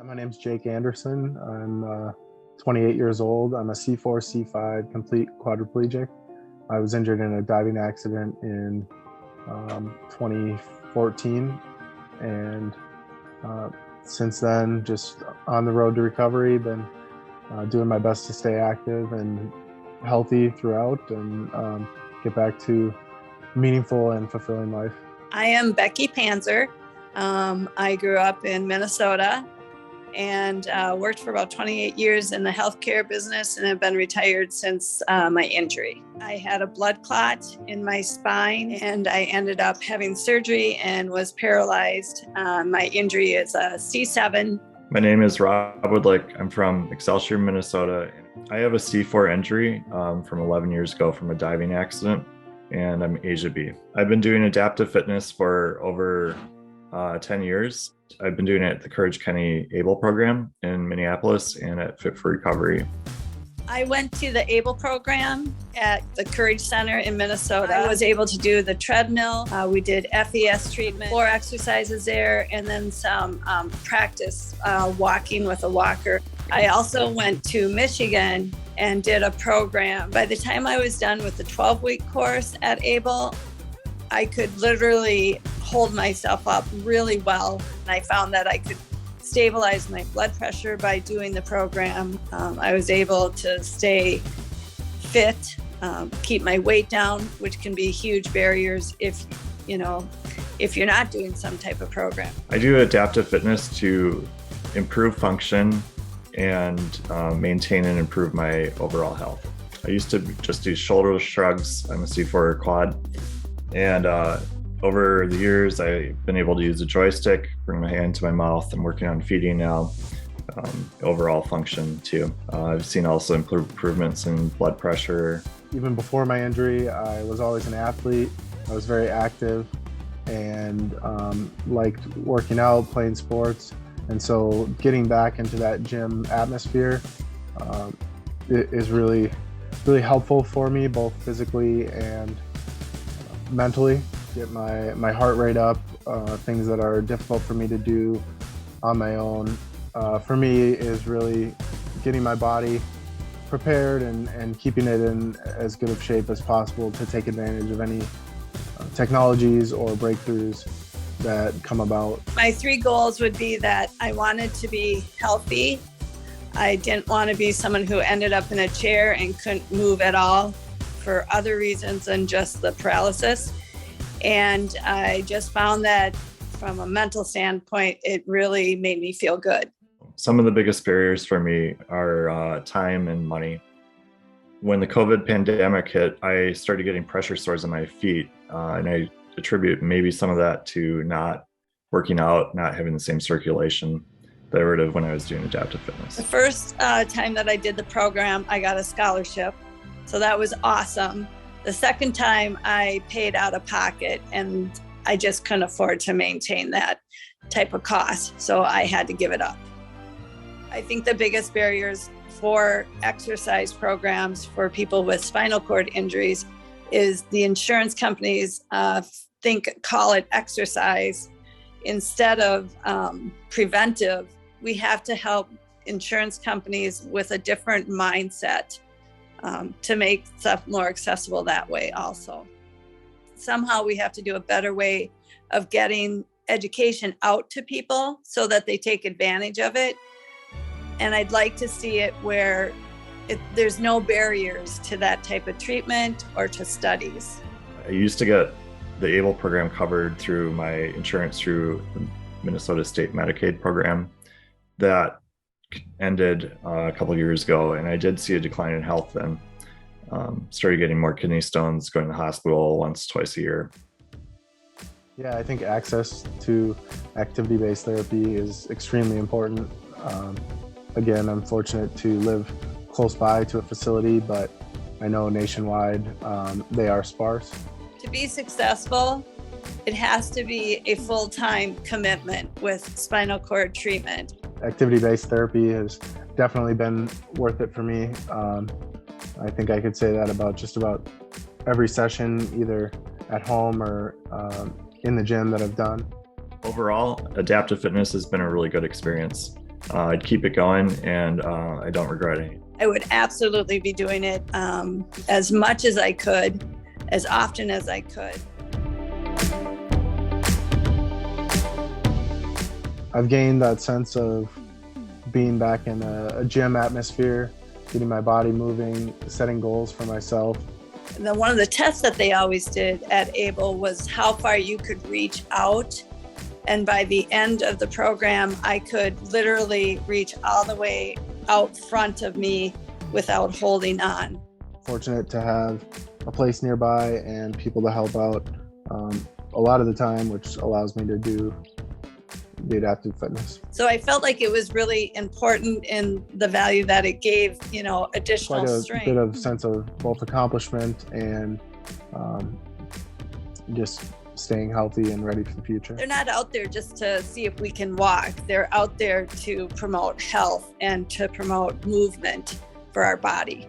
My name's Jake Anderson. I'm 28 years old. I'm a C4, C5 complete quadriplegic. I was injured in a diving accident in 2014, and since then, just on the road to recovery, been doing my best to stay active and healthy throughout and get back to meaningful and fulfilling life. I am Becky Panzer. I grew up in Minnesota and worked for about 28 years in the healthcare business and have been retired since my injury. I had a blood clot in my spine and I ended up having surgery and was paralyzed. My injury is a C7. My name is Rob Woodlick. I'm from Excelsior, Minnesota. I have a C4 injury from 11 years ago from a diving accident, and I'm Asia B. I've been doing adaptive fitness for over 10 years. I've been doing it at the Courage County ABLE program in Minneapolis and at Fit for Recovery. I went to the ABLE program at the Courage Center in Minnesota. I was able to do the treadmill. We did FES treatment, floor exercises there, and then some practice walking with a walker. I also went to Michigan and did a program. By the time I was done with the 12-week course at ABLE, I could literally hold myself up really well. And I found that I could stabilize my blood pressure by doing the program. I was able to stay fit, keep my weight down, which can be huge barriers if you're not doing some type of program. I do adaptive fitness to improve function and maintain and improve my overall health. I used to just do shoulder shrugs. I'm a C4 quad. And over the years, I've been able to use a joystick, bring my hand to my mouth. I'm working on feeding now, overall function too. I've seen also improvements in blood pressure. Even before my injury, I was always an athlete. I was very active and liked working out, playing sports. And so getting back into that gym atmosphere is really, really helpful for me, both physically and mentally. Get my heart rate up, things that are difficult for me to do on my own. For me is really getting my body prepared and keeping it in as good of shape as possible to take advantage of any technologies or breakthroughs that come about. My 3 goals would be that I wanted to be healthy. I didn't want to be someone who ended up in a chair and couldn't move at all for other reasons than just the paralysis. And I just found that from a mental standpoint, it really made me feel good. Some of the biggest barriers for me are time and money. When the COVID pandemic hit, I started getting pressure sores on my feet, and I attribute maybe some of that to not working out, not having the same circulation that I would have when I was doing adaptive fitness. The first time that I did the program, I got a scholarship. So that was awesome. The second time I paid out of pocket and I just couldn't afford to maintain that type of cost. So I had to give it up. I think the biggest barriers for exercise programs for people with spinal cord injuries is the insurance companies call it exercise instead of preventive. We have to help insurance companies with a different mindset to make stuff more accessible that way also. Somehow we have to do a better way of getting education out to people so that they take advantage of it. And I'd like to see it where there's no barriers to that type of treatment or to studies. I used to get the ABLE program covered through my insurance through the Minnesota State Medicaid program. That ended a couple of years ago, and I did see a decline in health then. Started getting more kidney stones, going to the hospital once, twice a year. Yeah, I think access to activity-based therapy is extremely important. Again, I'm fortunate to live close by to a facility, but I know nationwide they are sparse. To be successful, it has to be a full-time commitment with spinal cord treatment. Activity-based therapy has definitely been worth it for me. I think I could say that about just about every session, either at home or in the gym that I've done. Overall, adaptive fitness has been a really good experience. I'd keep it going, and I don't regret it. I would absolutely be doing it as much as I could, as often as I could. I've gained that sense of being back in a gym atmosphere, getting my body moving, setting goals for myself. And then one of the tests that they always did at ABLE was how far you could reach out. And by the end of the program, I could literally reach all the way out front of me without holding on. Fortunate to have a place nearby and people to help out a lot of the time, which allows me to do the adaptive fitness. So I felt like it was really important in the value that it gave, additional Quite a strength. bit of sense of both accomplishment and just staying healthy and ready for the future. They're not out there just to see if we can walk. They're out there to promote health and to promote movement for our body.